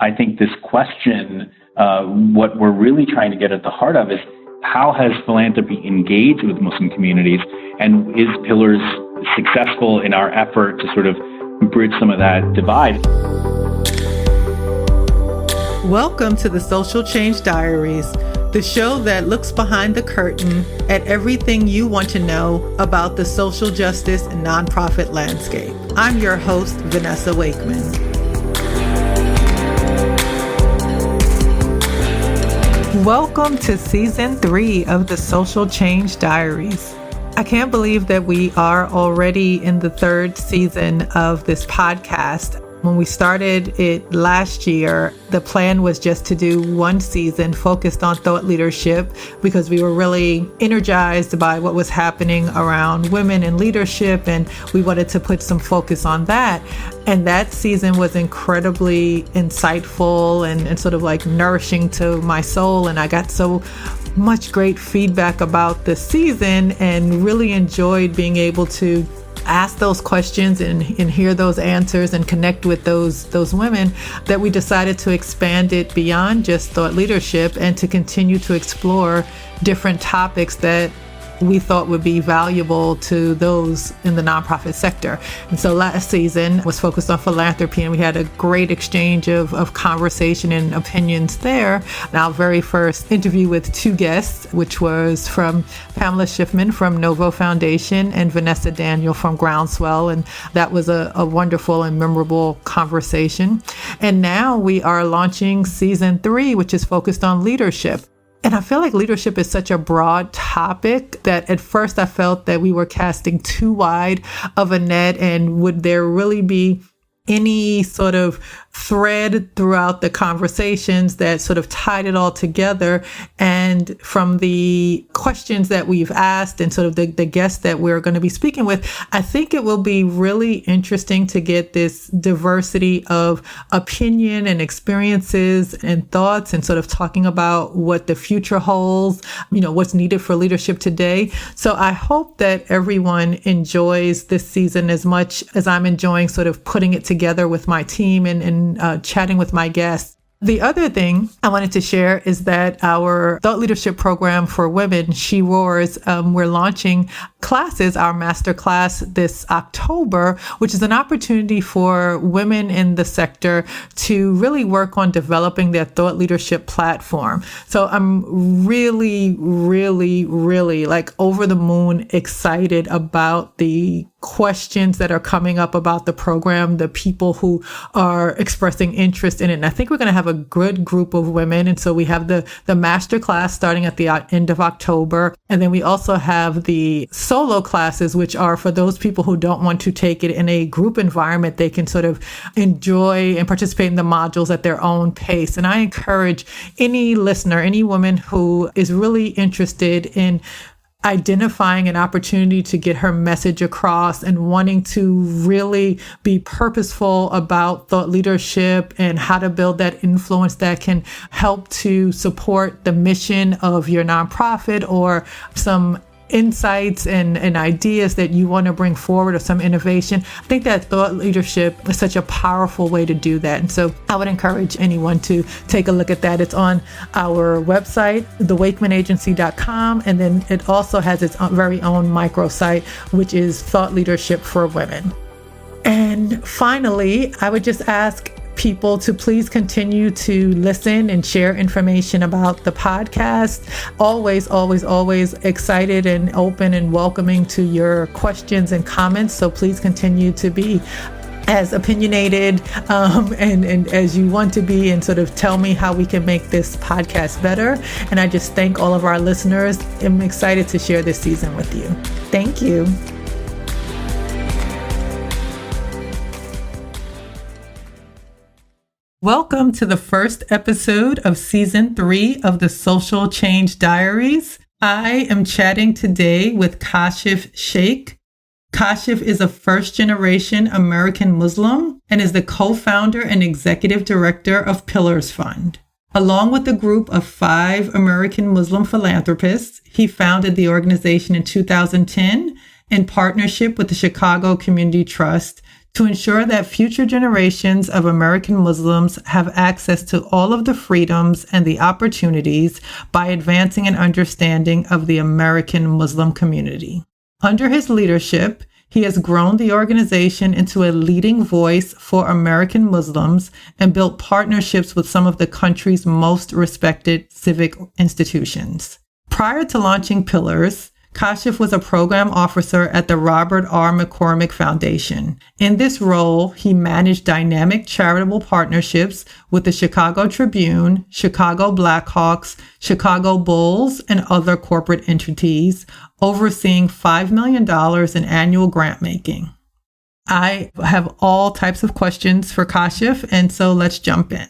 I think this question, what we're really trying to get at the heart of is how has philanthropy engaged with Muslim communities, and is Pillars successful in our effort to sort of bridge some of that divide? Welcome to the Social Change Diaries, the show that looks behind the curtain at everything you want to know about the social justice and nonprofit landscape. I'm your host, Vanessa Wakeman. Welcome to Season 3 of the Social Change Diaries. I can't believe that we are already in the third season of this podcast. When we started it last year, the plan was just to do one season focused on thought leadership because we were really energized by what was happening around women in leadership, and we wanted to put some focus on that. And that season was incredibly insightful and sort of like nourishing to my soul. And I got so much great feedback about the season and really enjoyed being able to ask those questions and hear those answers and connect with those women, that we decided to expand it beyond just thought leadership and to continue to explore different topics that we thought would be valuable to those in the nonprofit sector. And so last season was focused on philanthropy, and we had a great exchange of conversation and opinions there. And our very first interview with two guests, which was from Pamela Schiffman from Novo Foundation and Vanessa Daniel from Groundswell. And that was a wonderful and memorable conversation. And now we are launching Season 3, which is focused on leadership. And I feel like leadership is such a broad topic that at first I felt that we were casting too wide of a net, and would there really be any sort of thread throughout the conversations that sort of tied it all together. And from the questions that we've asked and sort of the guests that we're going to be speaking with, I think it will be really interesting to get this diversity of opinion and experiences and thoughts, and sort of talking about what the future holds, what's needed for leadership today. So I hope that everyone enjoys this season as much as I'm enjoying sort of putting it together with my team and chatting with my guests. The other thing I wanted to share is that our thought leadership program for women, She Roars, we're launching classes, our master class this October, which is an opportunity for women in the sector to really work on developing their thought leadership platform. So I'm really, really, really like over the moon excited about the questions that are coming up about the program, the people who are expressing interest in it. And I think we're going to have a good group of women. And so we have the master class starting at the end of October. And then we also have the solo classes, which are for those people who don't want to take it in a group environment. They can sort of enjoy and participate in the modules at their own pace. And I encourage any listener, any woman who is really interested in identifying an opportunity to get her message across and wanting to really be purposeful about thought leadership and how to build that influence that can help to support the mission of your nonprofit, or some insights and ideas that you want to bring forward, or some innovation. I think that thought leadership is such a powerful way to do that. And so I would encourage anyone to take a look at that. It's on our website, thewakemanagency.com. And then it also has its very own microsite, which is Thought Leadership for Women. And finally, I would just ask people to please continue to listen and share information about the podcast. Always, always, always excited and open and welcoming to your questions and comments. So please continue to be as opinionated and as you want to be, and sort of tell me how we can make this podcast better. And I just thank all of our listeners. I'm excited to share this season with you. Thank you. Welcome to the first episode of Season 3 of the Social Change Diaries. I am chatting today with Kashif Shaikh. Kashif is a first-generation American Muslim and is the co-founder and executive director of Pillars Fund. Along with a group of 5 American Muslim philanthropists, he founded the organization in 2010 in partnership with the Chicago Community Trust to ensure that future generations of American Muslims have access to all of the freedoms and the opportunities by advancing an understanding of the American Muslim community. Under his leadership, he has grown the organization into a leading voice for American Muslims and built partnerships with some of the country's most respected civic institutions. Prior to launching Pillars, Kashif was a program officer at the Robert R. McCormick Foundation. In this role, he managed dynamic charitable partnerships with the Chicago Tribune, Chicago Blackhawks, Chicago Bulls, and other corporate entities, overseeing $5 million in annual grant making. I have all types of questions for Kashif, and so let's jump in.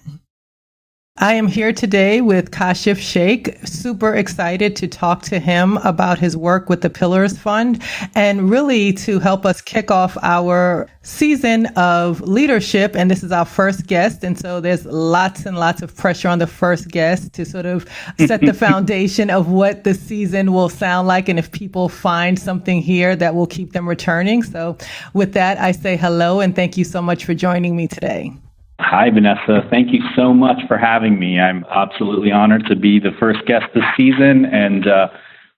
I am here today with Kashif Shaikh, super excited to talk to him about his work with the Pillars Fund and really to help us kick off our season of leadership. And this is our first guest. And so there's lots and lots of pressure on the first guest to sort of set the foundation of what the season will sound like. And if people find something here that will keep them returning. So with that, I say hello and thank you so much for joining me today. Hi, Vanessa. Thank you so much for having me. I'm absolutely honored to be the first guest this season, and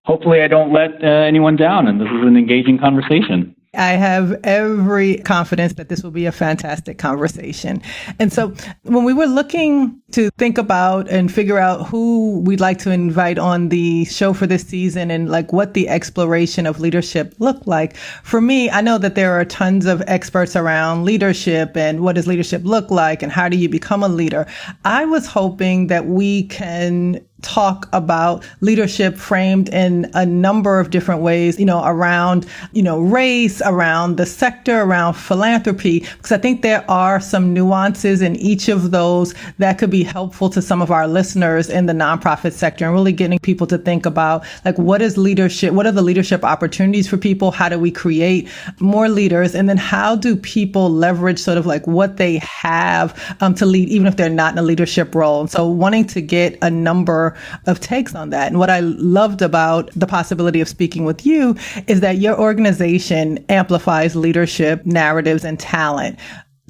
hopefully I don't let anyone down, and this is an engaging conversation. I have every confidence that this will be a fantastic conversation. And so when we were looking to think about and figure out who we'd like to invite on the show for this season and like what the exploration of leadership looked like, for me, I know that there are tons of experts around leadership and what does leadership look like and how do you become a leader. I was hoping that we can talk about leadership framed in a number of different ways, around, race, around the sector, around philanthropy, because I think there are some nuances in each of those that could be helpful to some of our listeners in the nonprofit sector and really getting people to think about like, what is leadership? What are the leadership opportunities for people? How do we create more leaders? And then how do people leverage sort of like what they have to lead, even if they're not in a leadership role? And so wanting to get a number of takes on that. And what I loved about the possibility of speaking with you is that your organization amplifies leadership, narratives, and talent.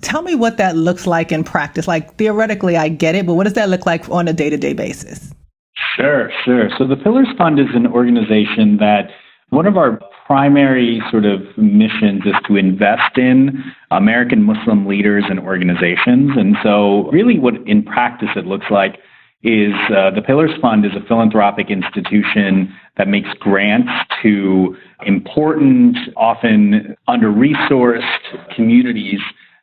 Tell me what that looks like in practice. Like theoretically, I get it, but what does that look like on a day-to-day basis? Sure. So the Pillars Fund is an organization that one of our primary sort of missions is to invest in American Muslim leaders and organizations. And so really what in practice it looks like is the Pillars Fund is a philanthropic institution that makes grants to important, often under-resourced communities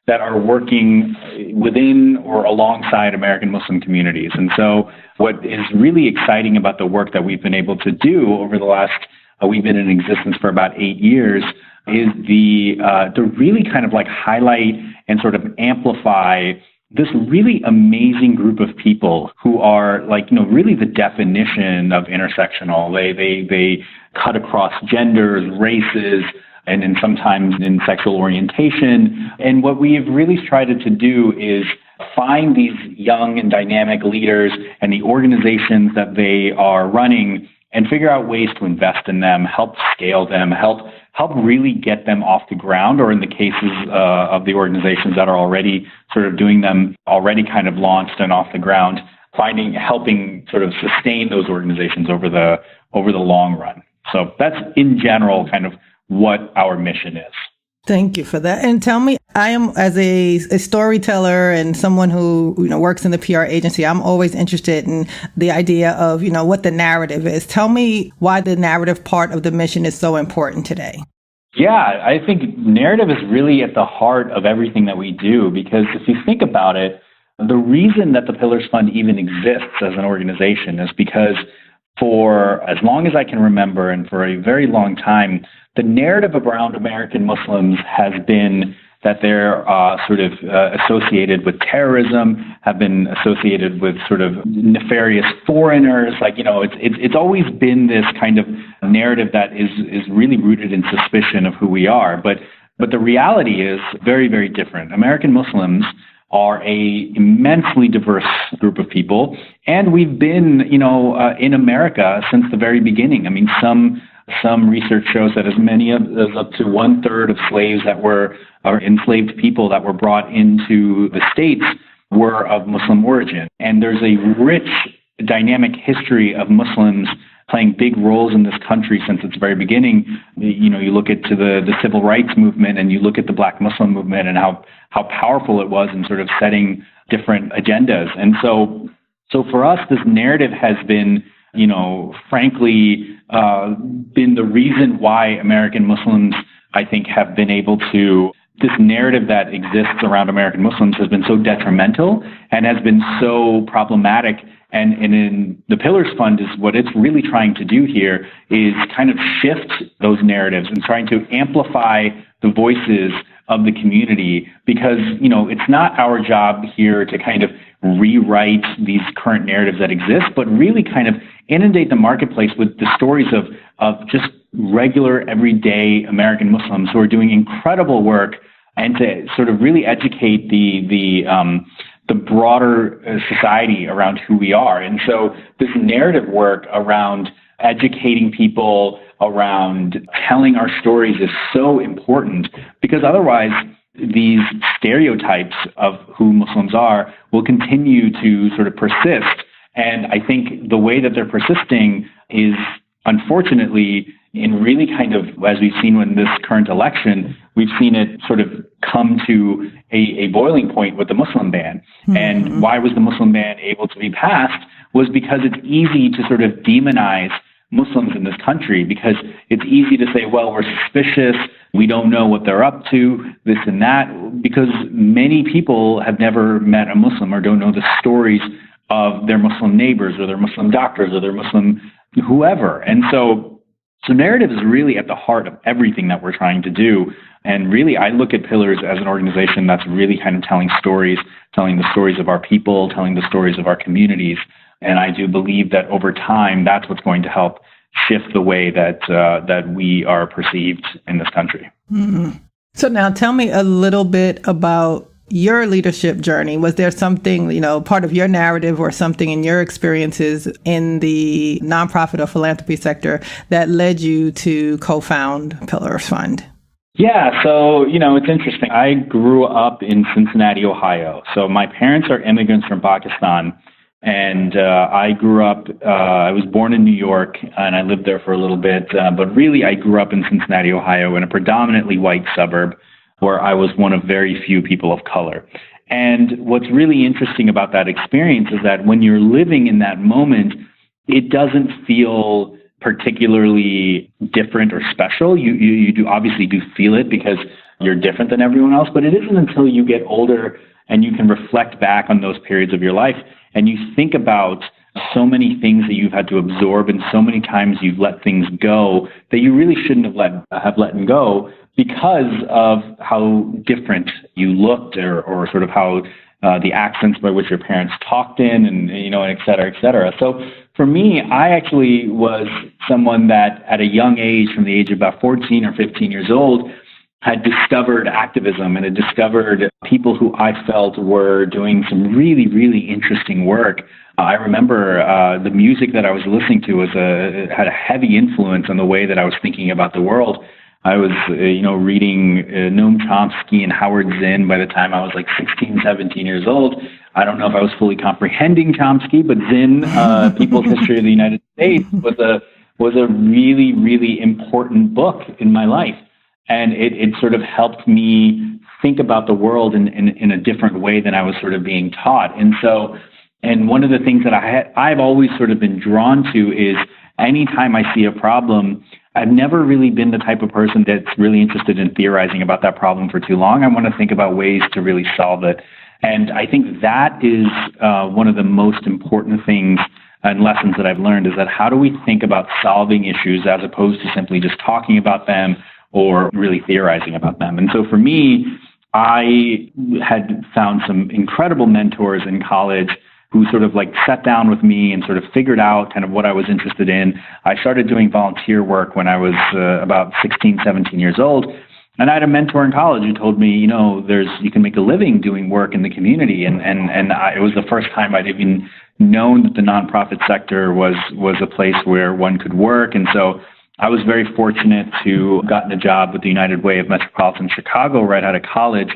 that are working within or alongside American Muslim communities. And so what is really exciting about the work that we've been able to do over the last, we've been in existence for about 8 years, is to really kind of like highlight and sort of amplify this really amazing group of people who are like, really the definition of intersectional. They cut across genders, races, and then sometimes in sexual orientation. And what we have really tried to do is find these young and dynamic leaders and the organizations that they are running and figure out ways to invest in them, help scale them, help really get them off the ground, or in the cases of the organizations that are already sort of doing them, already kind of launched and off the ground, helping sort of sustain those organizations over the long run. So that's in general kind of what our mission is. Thank you for that. And tell me, I am as a storyteller and someone who works in the PR agency, I'm always interested in the idea of what the narrative is. Tell me why the narrative part of the mission is so important today. Yeah, I think narrative is really at the heart of everything that we do, because if you think about it, the reason that the Pillars Fund even exists as an organization is because for as long as I can remember and for a very long time, the narrative around American Muslims has been that they're sort of associated with terrorism, have been associated with sort of nefarious foreigners. Like, it's always been this kind of narrative that is really rooted in suspicion of who we are. But the reality is very, very different. American Muslims are a immensely diverse group of people, and we've been, in America since the very beginning. I mean, some Some research shows that as many as up to 1/3 of slaves or enslaved people that were brought into the States were of Muslim origin. And there's a rich, dynamic history of Muslims playing big roles in this country since its very beginning. You look at the civil rights movement, and you look at the Black Muslim movement and how powerful it was in sort of setting different agendas. And so for us, this narrative has been, frankly, been the reason why American Muslims, I think, have been able to, this narrative that exists around American Muslims has been so detrimental and has been so problematic. And in the Pillars Fund is what it's really trying to do here is kind of shift those narratives and trying to amplify the voices of the community, because, it's not our job here to kind of rewrite these current narratives that exist, but really kind of inundate the marketplace with the stories of just regular, everyday American Muslims who are doing incredible work, and to sort of really educate the broader society around who we are. And so this narrative work around educating people, around telling our stories is so important, because otherwise these stereotypes of who Muslims are will continue to sort of persist. And I think the way that they're persisting is, unfortunately, in really kind of, as we've seen in this current election, we've seen it sort of come to a boiling point with the Muslim ban. Mm-hmm. And why was the Muslim ban able to be passed was because it's easy to sort of demonize Muslims in this country, because it's easy to say, well, we're suspicious, we don't know what they're up to, this and that, because many people have never met a Muslim or don't know the stories of their Muslim neighbors or their Muslim doctors or their Muslim whoever. And so narrative is really at the heart of everything that we're trying to do. And really, I look at Pillars as an organization that's really kind of telling the stories of our people, telling the stories of our communities. And I do believe that over time, that's what's going to help shift the way that we are perceived in this country. Mm-hmm. So now tell me a little bit about your leadership journey. Was there something, part of your narrative or something in your experiences in the nonprofit or philanthropy sector that led you to co-found Pillars Fund? Yeah, so, it's interesting. I grew up in Cincinnati, Ohio. So my parents are immigrants from Pakistan. And I grew up, I was born in New York, and I lived there for a little bit. But really, I grew up in Cincinnati, Ohio, in a predominantly white suburb where I was one of very few people of color. And what's really interesting about that experience is that when you're living in that moment, it doesn't feel particularly different or special. You do obviously do feel it because you're different than everyone else, but it isn't until you get older and you can reflect back on those periods of your life and you think about so many things that you've had to absorb and so many times you've let things go that you really shouldn't have let go because of how different you looked or sort of how the accents by which your parents talked in and et cetera, et cetera. So for me, I actually was someone that at a young age, from the age of about 14 or 15 years old, had discovered activism and had discovered people who I felt were doing some really, really interesting work. I remember the music that I was listening to had a heavy influence on the way that I was thinking about the world. I was, reading Noam Chomsky and Howard Zinn by the time I was like 16, 17 years old. I don't know if I was fully comprehending Chomsky, but Zinn, People's History of the United States, was a really, really important book in my life. And it sort of helped me think about the world in a different way than I was sort of being taught. And one of the things that I've always sort of been drawn to is anytime I see a problem, I've never really been the type of person that's really interested in theorizing about that problem for too long. I want to think about ways to really solve it. And I think that is one of the most important things and lessons that I've learned is that how do we think about solving issues as opposed to simply just talking about them or really theorizing about them. And so for me, I had found some incredible mentors in college who sort of like sat down with me and sort of figured out kind of what I was interested in. I started doing volunteer work when I was about 16, 17 years old. And I had a mentor in college who told me, you can make a living doing work in the community. And it was the first time I'd even known that the nonprofit sector was a place where one could work. And so I was very fortunate to have gotten a job with the United Way of Metropolitan Chicago right out of college.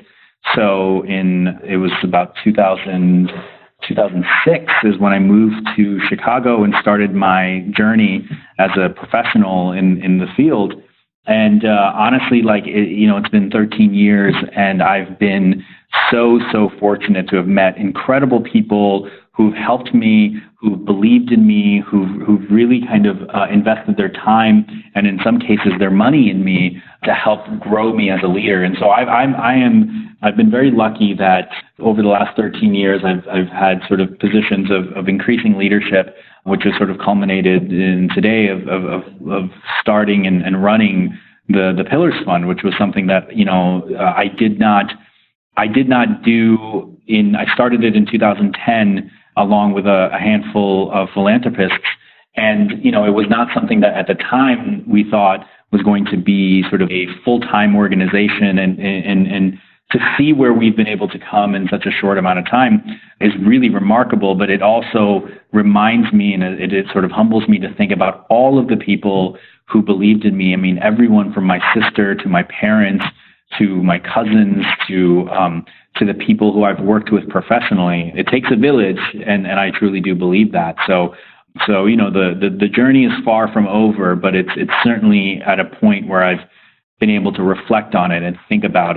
So it was about 2006 is when I moved to Chicago and started my journey as a professional in the field. And honestly, it's been 13 years, and I've been so fortunate to have met incredible people who've helped me, who've believed in me, who've really kind of invested their time and in some cases their money in me to help grow me as a leader. And so I've been very lucky that over the last 13 years I've had sort of positions of increasing leadership, which has sort of culminated in today of starting and running the Pillars Fund, which was something that I did not do I started it in 2010 along with a handful of philanthropists. And, it was not something that at the time we thought was going to be sort of a full-time organization. And to see where we've been able to come in such a short amount of time is really remarkable. But it also reminds me, and it sort of humbles me to think about all of the people who believed in me. I mean, everyone from my sister to my parents to my cousins to the people who I've worked with professionally. It takes a village, and I truly do believe that. So the journey is far from over, but it's certainly at a point where I've been able to reflect on it and think about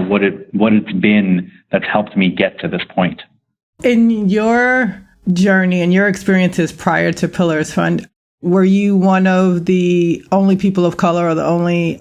what it's been that's helped me get to this point. In your journey and your experiences prior to Pillars Fund, were you one of the only people of color or the only,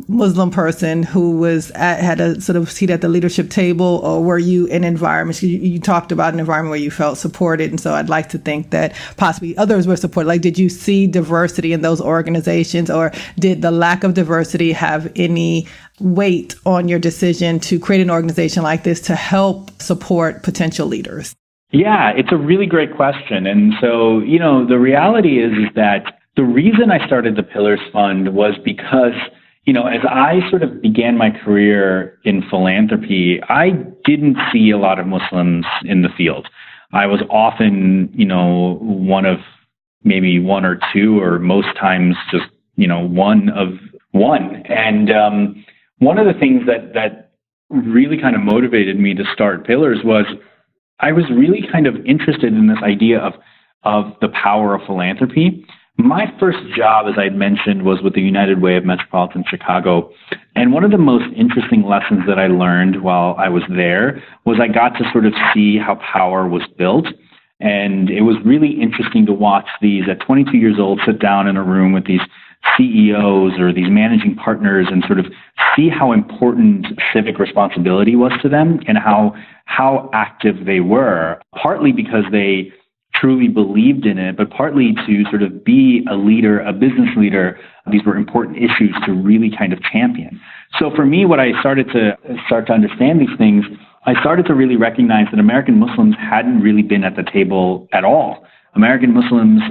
Muslim person who had a sort of seat at the leadership table, or were you in environments? You talked about an environment where you felt supported, and so I'd like to think that possibly others were supported. Like, did you see diversity in those organizations, or did the lack of diversity have any weight on your decision to create an organization like this to help support potential leaders? Yeah, it's a really great question. And so, the reality is that the reason I started the Pillars Fund was because, as I sort of began my career in philanthropy, I didn't see a lot of Muslims in the field. I was often, one of maybe one or two, or most times just, one of one. And one of the things that really kind of motivated me to start Pillars was I was really kind of interested in this idea of the power of philanthropy. My first job, as I had mentioned, was with the United Way of Metropolitan Chicago. And one of the most interesting lessons that I learned while I was there was I got to sort of see how power was built. And it was really interesting to watch these, at 22 years old, sit down in a room with these CEOs or these managing partners and sort of see how important civic responsibility was to them and how active they were, partly because they truly believed in it, but partly to sort of be a leader, a business leader. These were important issues to really kind of champion. So for me, what I started to understand these things, I started to really recognize that American Muslims hadn't really been at the table at all. American Muslims,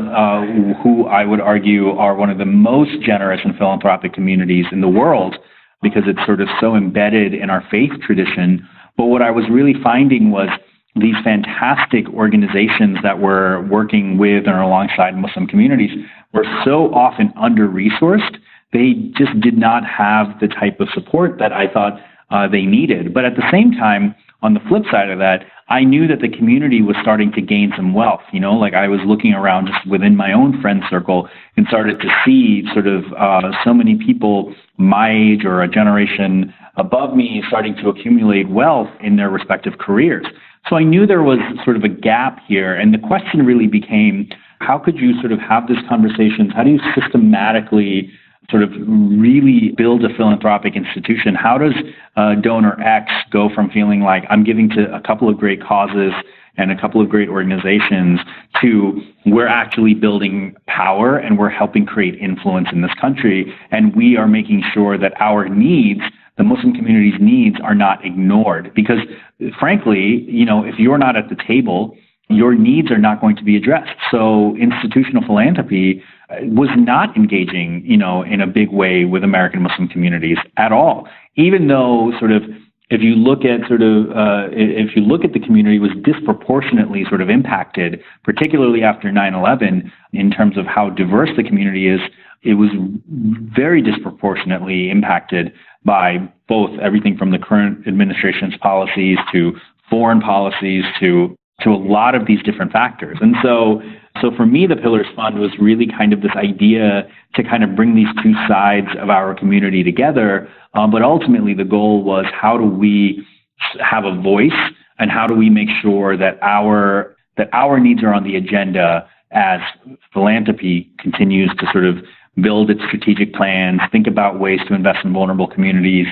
who I would argue are one of the most generous and philanthropic communities in the world, because it's sort of so embedded in our faith tradition. But what I was really finding was these fantastic organizations that were working with and alongside Muslim communities were so often under-resourced. They just did not have the type of support that I thought they needed. But at the same time, on the flip side of that, I knew that the community was starting to gain some wealth. I was looking around just within my own friend circle and started to see sort of so many people my age or a generation above me starting to accumulate wealth in their respective careers. So I knew there was sort of a gap here. And the question really became, how could you sort of have this conversation? How do you systematically sort of really build a philanthropic institution? How does donor X go from feeling like I'm giving to a couple of great causes and a couple of great organizations to we're actually building power and we're helping create influence in this country, and we are making sure that our needs, the Muslim community's needs, are not ignored? Because frankly, if you're not at the table, your needs are not going to be addressed. So institutional philanthropy was not engaging, in a big way with American Muslim communities at all, even though sort of if you look at if you look at the community, was disproportionately sort of impacted, particularly after 9/11, in terms of how diverse the community is. It was very disproportionately impacted by both everything from the current administration's policies to foreign policies to a lot of these different factors. And so for me, the Pillars Fund was really kind of this idea to kind of bring these two sides of our community together. But ultimately, the goal was, how do we have a voice, and how do we make sure that our needs are on the agenda as philanthropy continues to sort of build its strategic plans, think about ways to invest in vulnerable communities,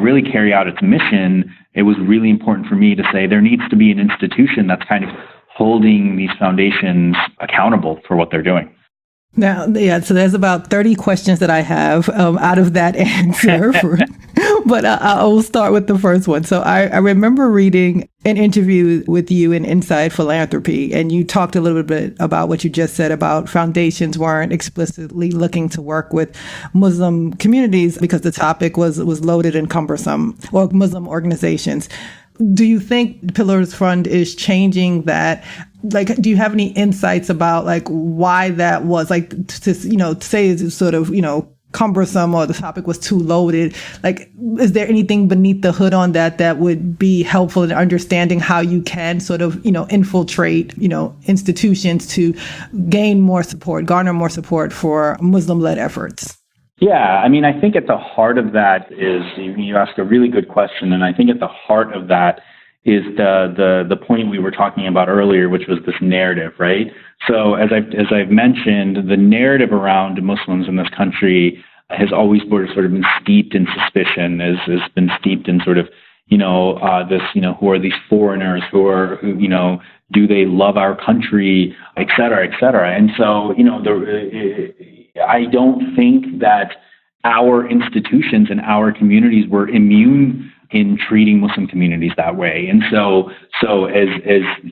really carry out its mission. It was really important for me to say there needs to be an institution that's kind of holding these foundations accountable for what they're doing. Now, yeah, so there's about 30 questions that I have out of that answer, but I will start with the first one. So I remember reading an interview with you in Inside Philanthropy, and you talked a little bit about what you just said about foundations weren't explicitly looking to work with Muslim communities because the topic was loaded and cumbersome, or Muslim organizations. Do you think Pillars Fund is changing that? Like, do you have any insights about like why that was, like, to say it's sort of, cumbersome, or the topic was too loaded? Like, is there anything beneath the hood on that would be helpful in understanding how you can sort of, infiltrate, institutions to gain more support, garner more support for Muslim-led efforts? Yeah, I mean, I think at the heart of that is, you ask a really good question, and I think at the heart of that is the point we were talking about earlier, which was this narrative, right? So as I've mentioned, the narrative around Muslims in this country has always sort of been steeped in suspicion, has been steeped in sort of, this, who are these foreigners, do they love our country, et cetera, et cetera. And so, I don't think that our institutions and our communities were immune in treating Muslim communities that way. And so as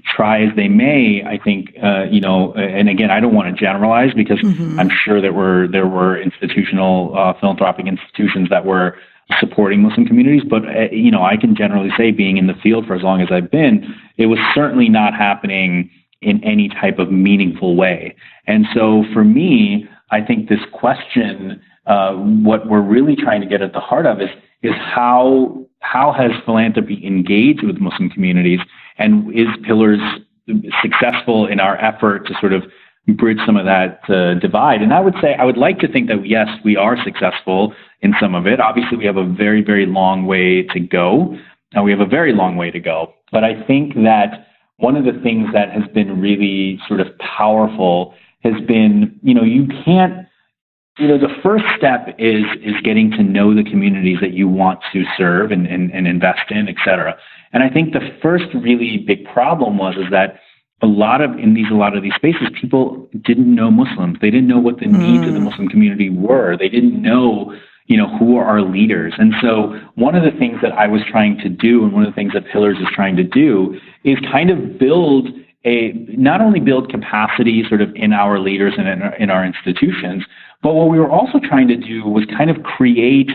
try as they may, I think, and again, I don't want to generalize, because I'm sure that there were institutional, philanthropic institutions that were supporting Muslim communities. But, I can generally say, being in the field for as long as I've been, it was certainly not happening in any type of meaningful way. And so for me, I think this question, what we're really trying to get at the heart of is how has philanthropy engaged with Muslim communities, and is Pillars successful in our effort to sort of bridge some of that divide? And I would like to think that, yes, we are successful in some of it. Obviously, we have a very, very long way to go. But I think that one of the things that has been really sort of powerful has been, the first step is getting to know the communities that you want to serve and invest in, et cetera. And I think the first really big problem is that a lot of these spaces, people didn't know Muslims. They didn't know what the needs of the Muslim community were. They didn't know, who are our leaders. And so one of the things that I was trying to do, and one of the things that Pillars is trying to do, is kind of not only build capacity sort of in our leaders and in our institutions, but what we were also trying to do was kind of create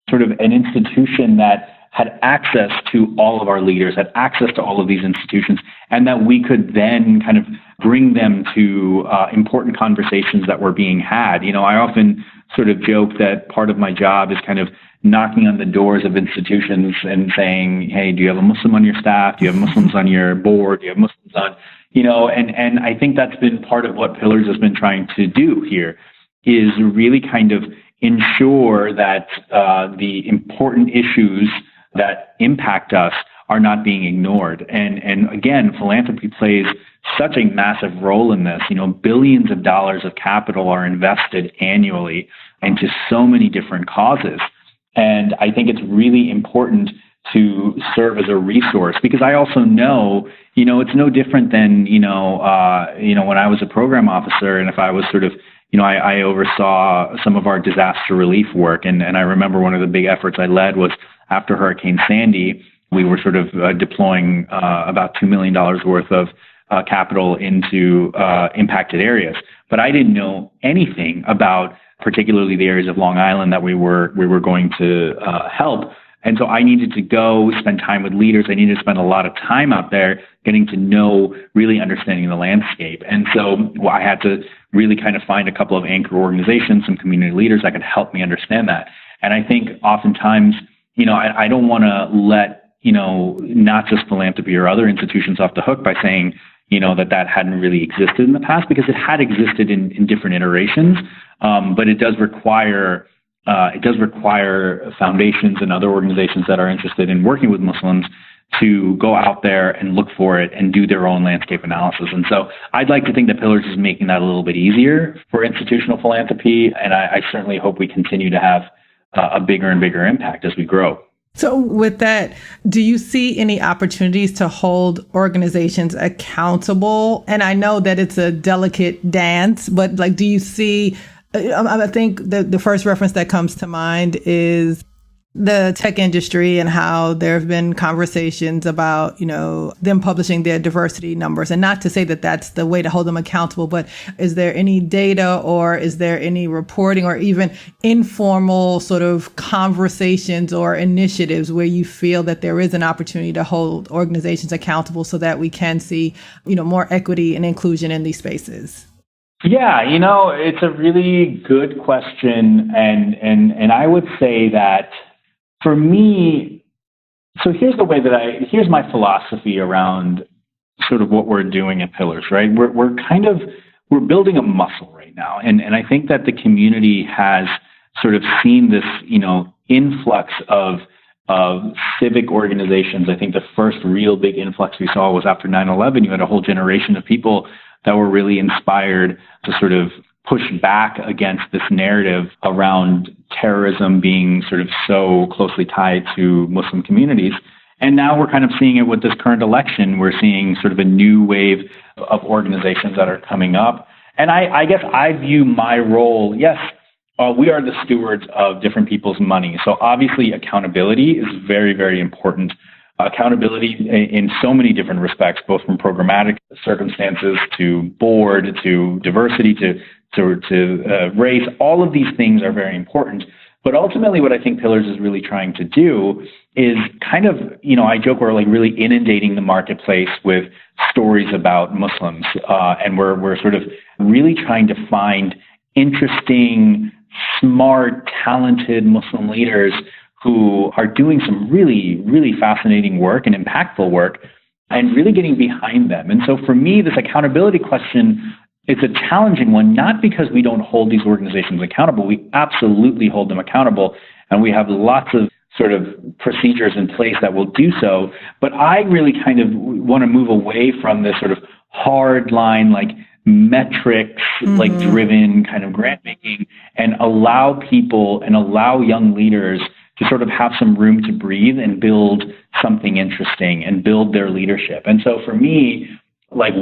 sort of an institution that had access to all of our leaders, had access to all of these institutions, and that we could then kind of bring them to important conversations that were being had. I often sort of joke that part of my job is kind of knocking on the doors of institutions and saying, hey, do you have a Muslim on your staff? Do you have Muslims on your board? Do you have Muslims on, and I think that's been part of what Pillars has been trying to do here, is really kind of ensure that the important issues that impact us are not being ignored. And again, philanthropy plays such a massive role in this. Billions of dollars of capital are invested annually into so many different causes. And I think it's really important to serve as a resource, because I also know, it's no different than, when I was a program officer, and if I was sort of, I oversaw some of our disaster relief work. And I remember one of the big efforts I led was after Hurricane Sandy. We were sort of deploying about $2 million worth of capital into impacted areas. But I didn't know anything about particularly the areas of Long Island that we were going to help And so I needed to go spend time with leaders. I needed to spend a lot of time out there getting to know, really understanding the landscape. And so I had to really kind of find a couple of anchor organizations, some community leaders that could help me understand that. And I think oftentimes, I don't want to let, not just philanthropy or other institutions off the hook by saying, that hadn't really existed in the past, because it had existed in different iterations. But it does require foundations and other organizations that are interested in working with Muslims to go out there and look for it and do their own landscape analysis. And so I'd like to think that Pillars is making that a little bit easier for institutional philanthropy. And I certainly hope we continue to have a bigger and bigger impact as we grow. So with that, do you see any opportunities to hold organizations accountable? And I know that it's a delicate dance, but do you see, I think the first reference that comes to mind is the tech industry and how there have been conversations about, them publishing their diversity numbers. And not to say that that's the way to hold them accountable, but is there any data or is there any reporting or even informal sort of conversations or initiatives where you feel that there is an opportunity to hold organizations accountable so that we can see, more equity and inclusion in these spaces? Yeah, it's a really good question. And I would say that for me, so here's my philosophy around sort of what we're doing at Pillars, right? We're building a muscle right now. And I think that the community has sort of seen this, influx of civic organizations. I think the first real big influx we saw was after 9/11. You had a whole generation of people that were really inspired to sort of push back against this narrative around terrorism being sort of so closely tied to Muslim communities. And now we're kind of seeing it with this current election. We're seeing sort of a new wave of organizations that are coming up. And I guess I view my role, yes, we are the stewards of different people's money. So obviously accountability is very, very important. Accountability in so many different respects, both from programmatic circumstances to board, to diversity, to race. All of these things are very important. But ultimately, what I think Pillars is really trying to do is kind of, I joke, we're really inundating the marketplace with stories about Muslims. And we're sort of really trying to find interesting, smart, talented Muslim leaders who are doing some really, really fascinating work and impactful work and really getting behind them. And so for me, this accountability question, it's a challenging one, not because we don't hold these organizations accountable. We absolutely hold them accountable, and we have lots of sort of procedures in place that will do so. But I really kind of want to move away from this sort of hard line, metrics, driven kind of grant making, and allow people and allow young leaders to sort of have some room to breathe and build something interesting and build their leadership. And so for me,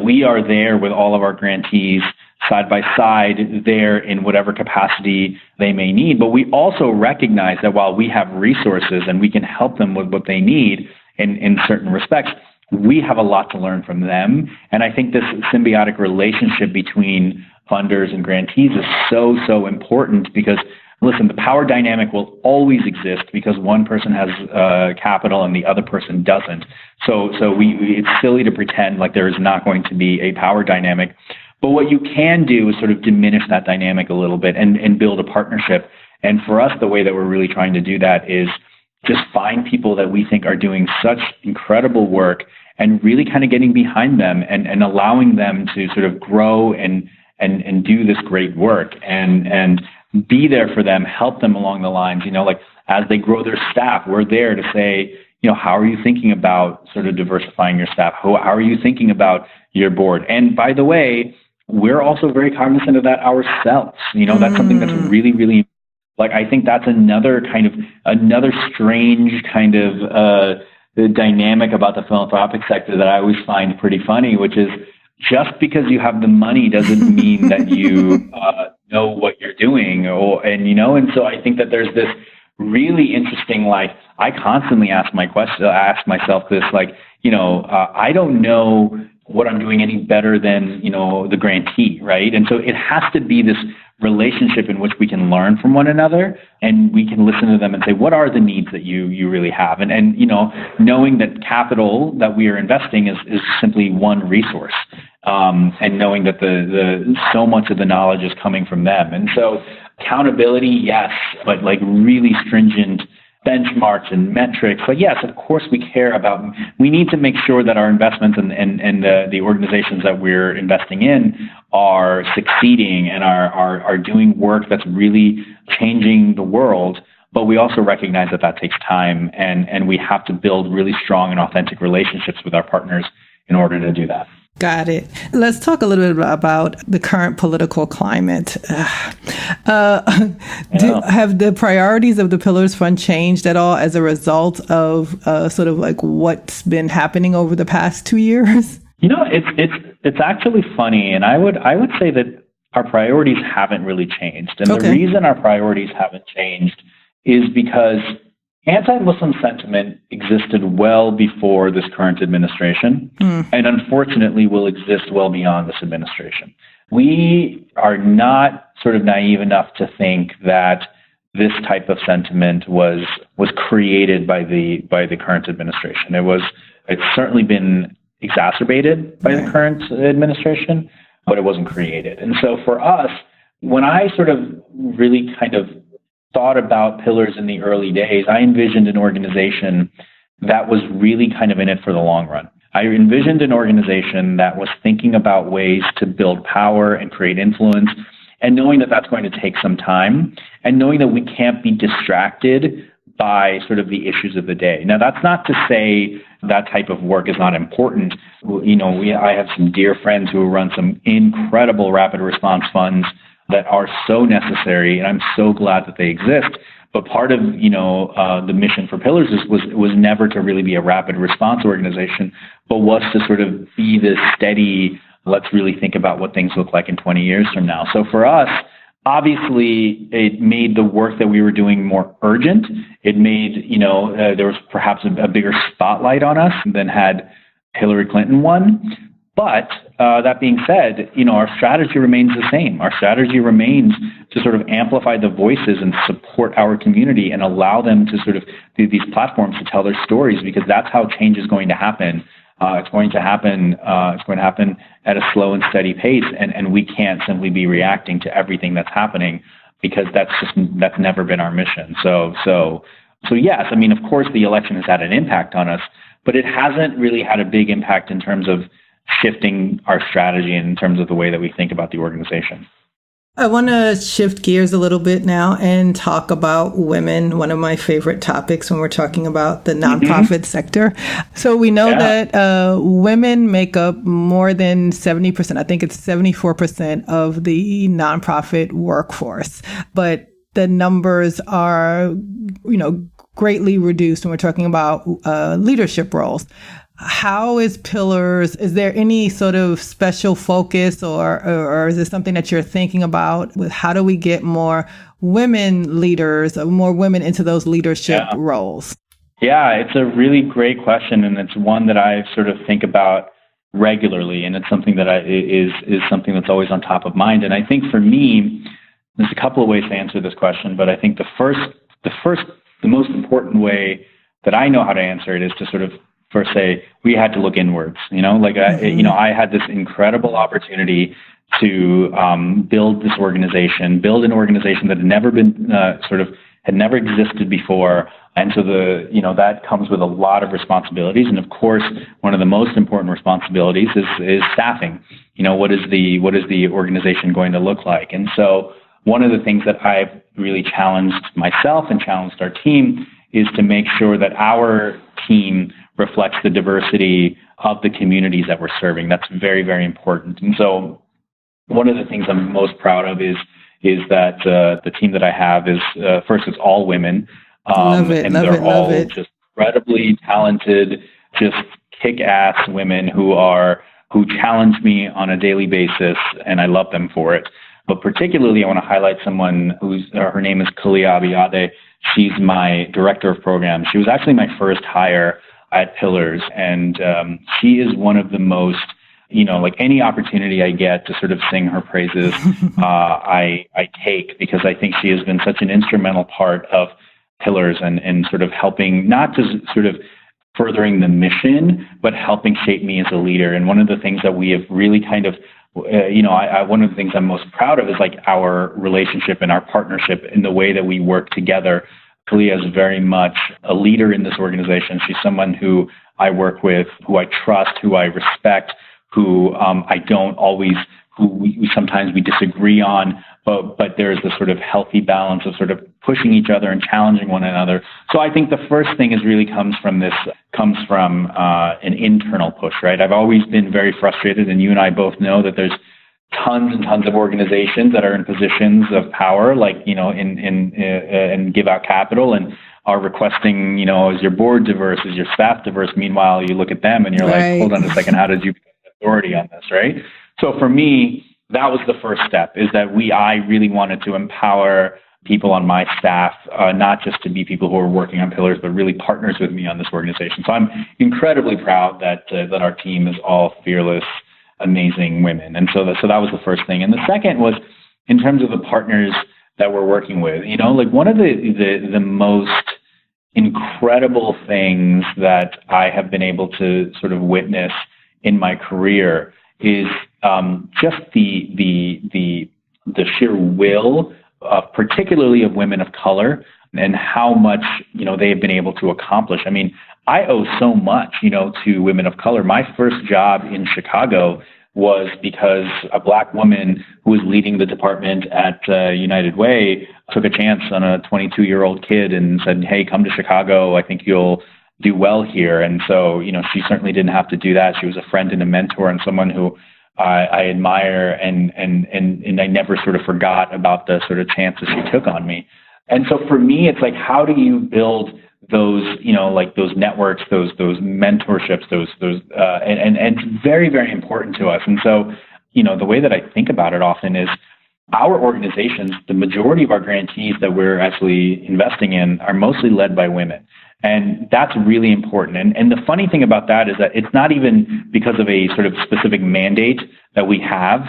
we are there with all of our grantees side by side there in whatever capacity they may need. But we also recognize that while we have resources and we can help them with what they need in certain respects, we have a lot to learn from them. And I think this symbiotic relationship between funders and grantees is so, so important because, listen, the power dynamic will always exist because one person has capital and the other person doesn't. So it's silly to pretend like there is not going to be a power dynamic. But what you can do is sort of diminish that dynamic a little bit and build a partnership. And for us, the way that we're really trying to do that is just find people that we think are doing such incredible work and really kind of getting behind them and allowing them to sort of grow and do this great work and be there for them, help them along the lines, as they grow their staff. We're there to say, how are you thinking about sort of diversifying your staff? How are you thinking about your board? And by the way, we're also very cognizant of that ourselves. That's something that's really, really, I think that's another strange kind of the dynamic about the philanthropic sector that I always find pretty funny, which is just because you have the money doesn't mean that you know what you're doing. And so I think that there's this really interesting, I constantly ask myself this, I don't know what I'm doing any better than, the grantee, right? And so it has to be this relationship in which we can learn from one another, and we can listen to them and say, what are the needs that you really have? And knowing that capital that we are investing is simply one resource, and knowing that the so much of the knowledge is coming from them. And so accountability, yes, but like really stringent benchmarks and metrics. But yes, of course, we need to make sure that our investments and the organizations that we're investing in are succeeding and are doing work that's really changing the world. But we also recognize that takes time, and we have to build really strong and authentic relationships with our partners in order to do that. Got it. Let's talk a little bit about the current political climate. Have the priorities of the Pillars Fund changed at all as a result of sort of like what's been happening over the past 2 years? It's actually funny, and I would say that our priorities haven't really changed. And the reason our priorities haven't changed is because anti-Muslim sentiment existed well before this current administration, and unfortunately will exist well beyond this administration. We are not sort of naive enough to think that this type of sentiment was created by the current administration. It's certainly been exacerbated by the current administration, but it wasn't created. And so for us, when I sort of really kind of thought about Pillars in the early days, I envisioned an organization that was really kind of in it for the long run. I envisioned an organization that was thinking about ways to build power and create influence, and knowing that that's going to take some time, and knowing that we can't be distracted by sort of the issues of the day. Now, that's not to say that type of work is not important. I have some dear friends who run some incredible rapid response funds that are so necessary, and I'm so glad that they exist. But part of the mission for Pillars was never to really be a rapid response organization, but was to sort of be this steady, let's really think about what things look like in 20 years from now. So for us, obviously, it made the work that we were doing more urgent. It made, there was perhaps a bigger spotlight on us than had Hillary Clinton won. But that being said, our strategy remains the same. Our strategy remains to sort of amplify the voices and support our community and allow them to sort of do these platforms to tell their stories, because that's how change is going to happen. It's going to happen at a slow and steady pace, and we can't simply be reacting to everything that's happening, because that's never been our mission. So yes, I mean, of course, the election has had an impact on us, but it hasn't really had a big impact in terms of shifting our strategy in terms of the way that we think about the organization. I want to shift gears a little bit now and talk about women, one of my favorite topics when we're talking about the nonprofit sector. So we know that women make up more than 70%. I think it's 74% of the nonprofit workforce, but the numbers are, greatly reduced when we're talking about leadership roles. How is Pillars? Is there any sort of special focus, or is this something that you're thinking about with how do we get more women leaders, more women into those leadership roles? Yeah, it's a really great question, and it's one that I sort of think about regularly, and it's something that is something that's always on top of mind. And I think for me, there's a couple of ways to answer this question, but I think the most important way that I know how to answer it is to sort of first say we had to look inwards. I had this incredible opportunity to build an organization that had never been had never existed before, and so that comes with a lot of responsibilities. And of course, one of the most important responsibilities is staffing. What is the organization going to look like? And so one of the things that I've really challenged myself and challenged our team is to make sure that our team reflects the diversity of the communities that we're serving. That's very, very important. And so one of the things I'm most proud of is that the team that I have is, first, it's all women. Love it. Just incredibly talented, just kick-ass women who challenge me on a daily basis, and I love them for it. But particularly, I want to highlight someone her name is Kalia Abiyade. She's my director of programs. She was actually my first hire at Pillars, and she is one of the most like any opportunity I get to sort of sing her praises, I take, because I think she has been such an instrumental part of Pillars and sort of helping, not just sort of furthering the mission, but helping shape me as a leader. And one of the things that we have really kind of, one of the things I'm most proud of is like our relationship and our partnership in the way that we work together. Kalia is very much a leader in this organization. She's someone who I work with, who I trust, who I respect, who I don't always, who we sometimes we disagree on, but there's this sort of healthy balance of sort of pushing each other and challenging one another. So I think the first thing is really comes from an internal push, right? I've always been very frustrated, and you and I both know that there's tons and tons of organizations that are in positions of power, like, and give out capital and are requesting, is your board diverse, is your staff diverse? Meanwhile, you look at them and you're like, hold on a second, how did you become authority on this, right? So for me, that was the first step, is that I really wanted to empower people on my staff, not just to be people who are working on Pillars, but really partners with me on this organization. So I'm incredibly proud that our team is all fearless, amazing women. And so that was the first thing. And the second was in terms of the partners that we're working with. Like one of the most incredible things that I have been able to sort of witness in my career is just the sheer will, particularly of women of color, and how much they have been able to accomplish. I mean, I owe so much to women of color. My first job in Chicago was because a Black woman who was leading the department at United Way took a chance on a 22-year-old kid and said, "Hey, come to Chicago. I think you'll do well here." And so, she certainly didn't have to do that. She was a friend and a mentor and someone who I admire, and I never sort of forgot about the sort of chances she took on me. And so for me, it's like, how do you build those, like those networks, those mentorships, and it's very, very important to us. And so, the way that I think about it often is our organizations, the majority of our grantees that we're actually investing in are mostly led by women. And that's really important. And the funny thing about that is that it's not even because of a sort of specific mandate that we have,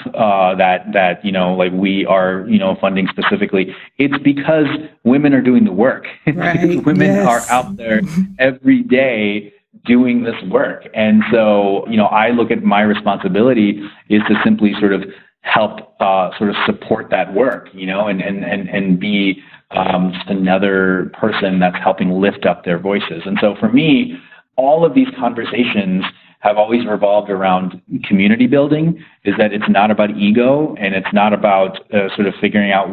that like we are, funding specifically. It's because women are doing the work. Right. Women are out there every day doing this work. And so, I look at my responsibility is to simply sort of help sort of support that work, and be just another person that's helping lift up their voices. And so for me, all of these conversations have always revolved around community building, is that it's not about ego and it's not about sort of figuring out,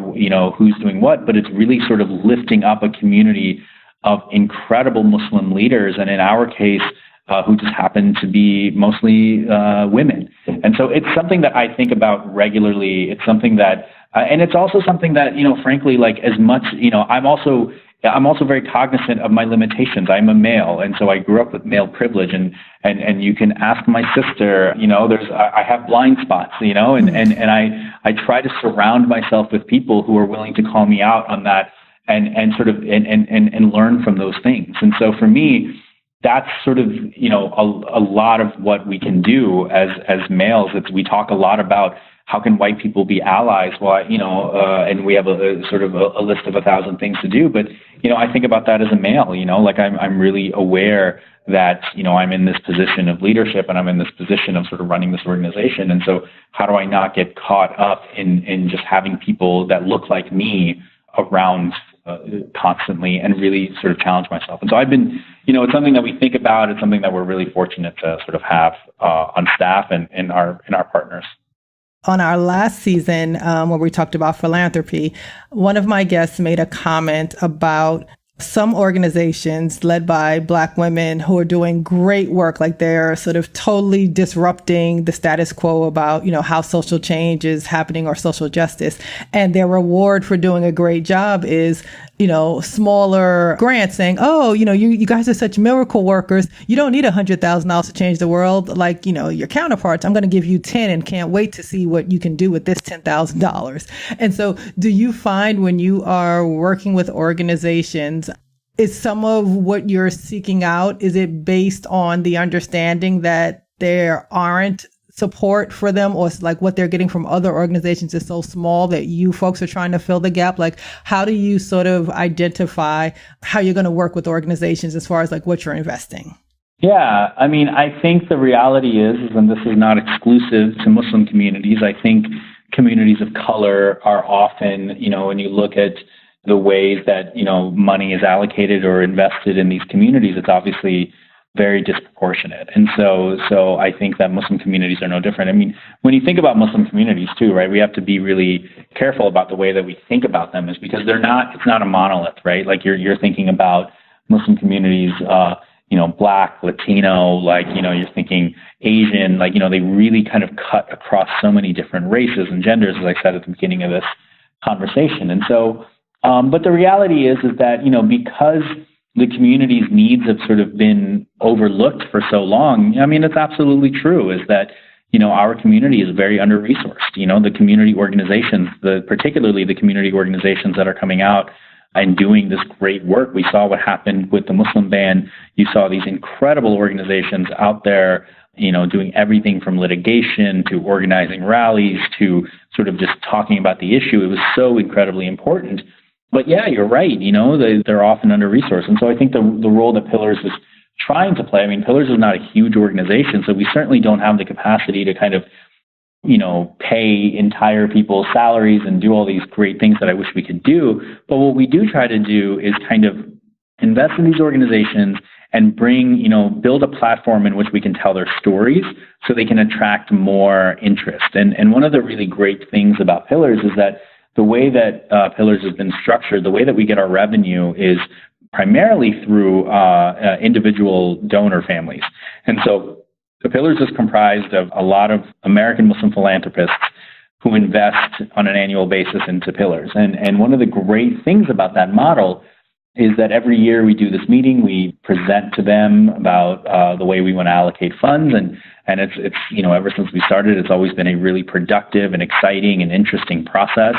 who's doing what, but it's really sort of lifting up a community of incredible Muslim leaders. And in our case, who just happen to be mostly women. And so it's something that I think about regularly. It's something that, and it's also something that, frankly, like as much, I'm also very cognizant of my limitations. I'm a male, and so I grew up with male privilege, and you can ask my sister, I have blind spots, and I try to surround myself with people who are willing to call me out on that and sort of and learn from those things. And so for me, that's sort of, a lot of what we can do as males. We talk a lot about how can white people be allies? Well, and we have a sort of a list of 1,000 things to do. But, I think about that as a male, like I'm really aware that, I'm in this position of leadership and I'm in this position of sort of running this organization. And so how do I not get caught up in just having people that look like me around constantly and really sort of challenge myself? And so I've been, it's something that we think about. It's something that we're really fortunate to sort of have on staff and in our partners. On our last season, where we talked about philanthropy, one of my guests made a comment about some organizations led by Black women who are doing great work, like they're sort of totally disrupting the status quo about, how social change is happening or social justice. And their reward for doing a great job is, smaller grants saying, oh, you guys are such miracle workers. You don't need $100,000 to change the world like, your counterparts. I'm going to give you 10 and can't wait to see what you can do with this $10,000. And so do you find when you are working with organizations, is some of what you're seeking out, is it based on the understanding that there aren't support for them, or it's like what they're getting from other organizations is so small that you folks are trying to fill the gap? Like, how do you sort of identify how you're going to work with organizations as far as like what you're investing? Yeah, I mean, I think the reality is, and this is not exclusive to Muslim communities, I think communities of color are often, when you look at the ways that, money is allocated or invested in these communities, it's obviously very disproportionate. And so I think that Muslim communities are no different. I mean, when you think about Muslim communities too, right, we have to be really careful about the way that we think about them, is because it's not a monolith, right? Like you're thinking about Muslim communities, Black, Latino, you're thinking Asian, they really kind of cut across so many different races and genders, as I said at the beginning of this conversation. And so, but the reality is that, because the community's needs have sort of been overlooked for so long, I mean, it's absolutely true, is that, our community is very under-resourced. The community organizations, particularly the community organizations that are coming out and doing this great work. We saw what happened with the Muslim ban. You saw these incredible organizations out there, doing everything from litigation to organizing rallies to sort of just talking about the issue. It was so incredibly important. But yeah, you're right. They're often under-resourced. And so I think the role that Pillars is trying to play, I mean, Pillars is not a huge organization, so we certainly don't have the capacity to kind of pay entire people's salaries and do all these great things that I wish we could do. But what we do try to do is kind of invest in these organizations and build a platform in which we can tell their stories so they can attract more interest. And one of the really great things about Pillars is that the way that Pillars has been structured, the way that we get our revenue is primarily through individual donor families. And so the Pillars is comprised of a lot of American Muslim philanthropists who invest on an annual basis into Pillars. And one of the great things about that model is that every year we do this meeting, we present to them about the way we want to allocate funds. And it's ever since we started, it's always been a really productive and exciting and interesting process.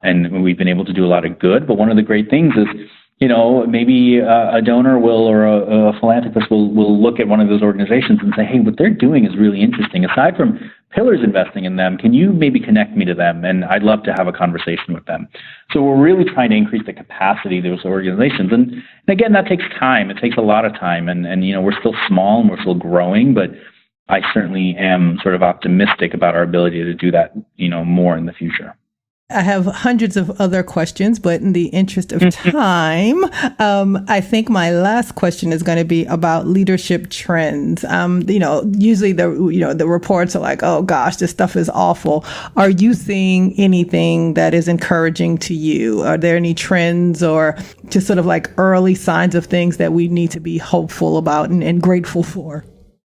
And we've been able to do a lot of good. But one of the great things is, maybe a donor or a philanthropist will look at one of those organizations and say, hey, what they're doing is really interesting. Aside from Pillars investing in them, can you maybe connect me to them? And I'd love to have a conversation with them. So we're really trying to increase the capacity of those organizations. And again, that takes time. It takes a lot of time. And we're still small and we're still growing, but I certainly am sort of optimistic about our ability to do that, more in the future. I have hundreds of other questions, but in the interest of time, I think my last question is going to be about leadership trends. Usually the reports are like, oh gosh, this stuff is awful. Are you seeing anything that is encouraging to you? Are there any trends or just sort of like early signs of things that we need to be hopeful about and grateful for?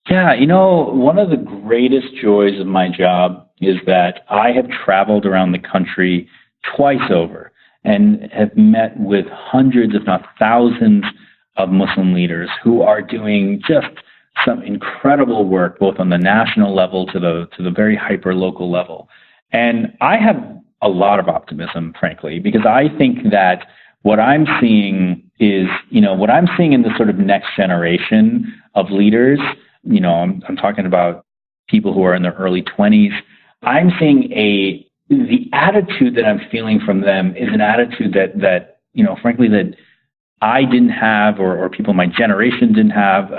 Yeah, one of the greatest joys of my job is that I have traveled around the country twice over and have met with hundreds, if not thousands, of Muslim leaders who are doing just some incredible work, both on the national level to the very hyper-local level. And I have a lot of optimism, frankly, because I think that what I'm seeing is, what I'm seeing in the sort of next generation of leaders, I'm talking about people who are in their early 20s. I'm seeing the attitude that I'm feeling from them is an attitude that frankly, that I didn't have, or people in my generation didn't have.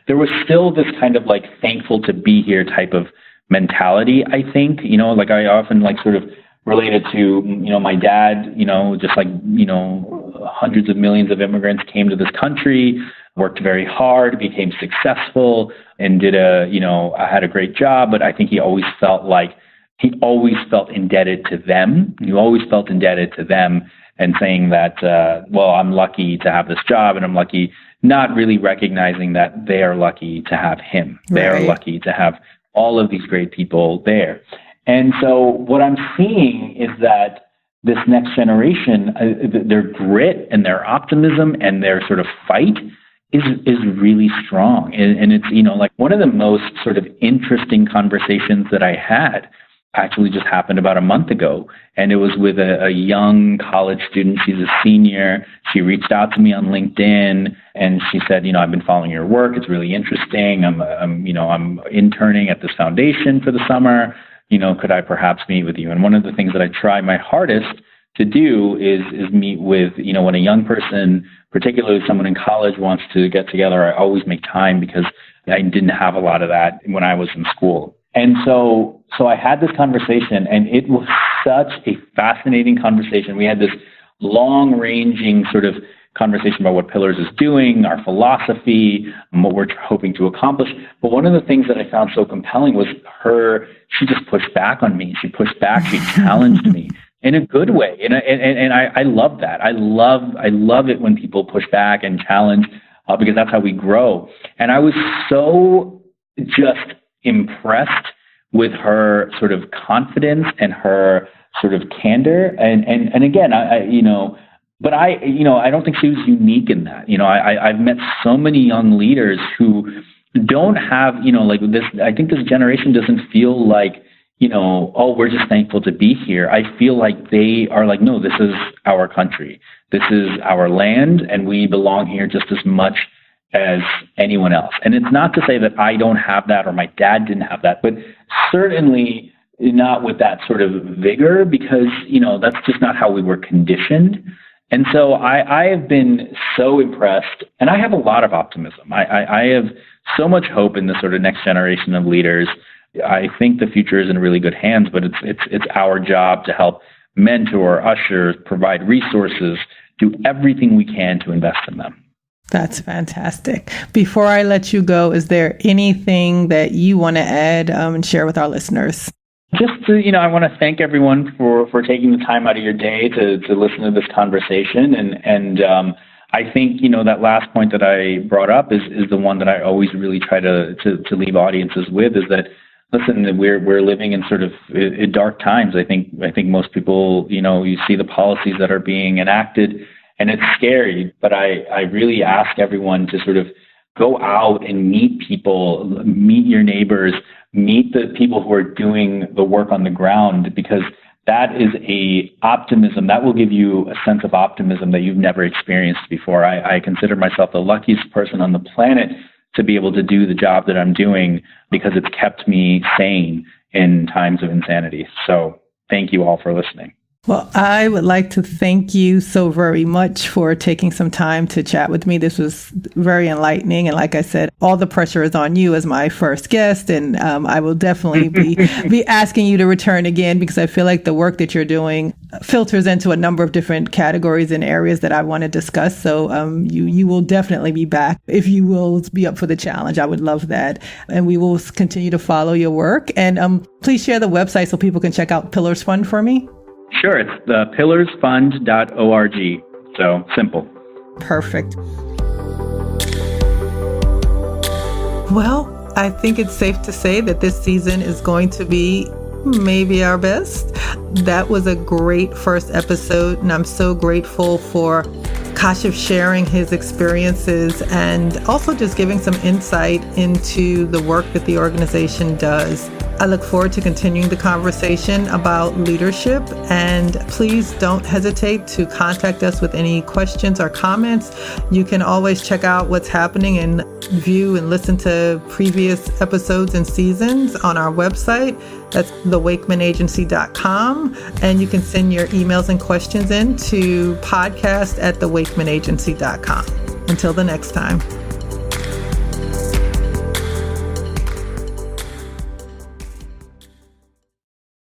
There was still this kind of like thankful to be here type of mentality, I think. Like I often sort of related to, my dad, just like, hundreds of millions of immigrants came to this country, worked very hard, became successful, and had a great job. But I think he always felt indebted to them. He always felt indebted to them, and saying that, I'm lucky to have this job, and I'm lucky, not really recognizing that they are lucky to have him. Right. They are lucky to have all of these great people there. And so what I'm seeing is that this next generation, their grit and their optimism and their sort of fight is really strong. And it's, one of the most sort of interesting conversations that I had actually just happened about a month ago. And it was with a young college student. She's a senior. She reached out to me on LinkedIn and she said, I've been following your work. It's really interesting. I'm interning at this foundation for the summer. Could I perhaps meet with you? And one of the things that I try my hardest to do is meet with, when a young person, particularly someone in college, wants to get together, I always make time because I didn't have a lot of that when I was in school. And so I had this conversation, and it was such a fascinating conversation. We had this long-ranging sort of conversation about what Pillars is doing, our philosophy, and what we're hoping to accomplish. But one of the things that I found so compelling was she just pushed back on me. She pushed back. She challenged me in a good way. And I love that. I love it when people push back and challenge because that's how we grow. And I was so just impressed with her sort of confidence and her sort of candor. And again, but I don't think she was unique in that. I've met so many young leaders who don't have, like this. I think this generation doesn't feel like, we're just thankful to be here. I feel like they are like, no, this is our country. This is our land, and we belong here just as much as anyone else. And it's not to say that I don't have that or my dad didn't have that, but certainly not with that sort of vigor because, that's just not how we were conditioned. And so I have been so impressed, and I have a lot of optimism. I have so much hope in the sort of next generation of leaders. I think the future is in really good hands, but it's our job to help mentor, usher, provide resources, do everything we can to invest in them. That's fantastic. Before I let you go, is there anything that you want to add and share with our listeners? Just to, I want to thank everyone for taking the time out of your day to listen to this conversation. And I think, that last point that I brought up is the one that I always really try to leave audiences with, is that, listen, we're living in sort of dark times. I think most people, you see the policies that are being enacted, and it's scary, but I really ask everyone to sort of go out and meet people, meet your neighbors, meet the people who are doing the work on the ground, because that is a optimism that will give you a sense of optimism that you've never experienced before. I consider myself the luckiest person on the planet to be able to do the job that I'm doing because it's kept me sane in times of insanity. So thank you all for listening. Well, I would like to thank you so very much for taking some time to chat with me. This was very enlightening. And like I said, all the pressure is on you as my first guest. And I will definitely be asking you to return again, because I feel like the work that you're doing filters into a number of different categories and areas that I want to discuss. So you will definitely be back if you will be up for the challenge. I would love that. And we will continue to follow your work. And please share the website so people can check out Pillars Fund for me. Sure, it's the pillarsfund.org. So simple. Perfect. Well, I think it's safe to say that this season is going to be maybe our best. That was a great first episode, and I'm so grateful for Kashif sharing his experiences and also just giving some insight into the work that the organization does. I look forward to continuing the conversation about leadership, and please don't hesitate to contact us with any questions or comments. You can always check out what's happening and view and listen to previous episodes and seasons on our website. That's thewakemanagency.com. And you can send your emails and questions in to podcast@thewakemanagency.com. Until the next time.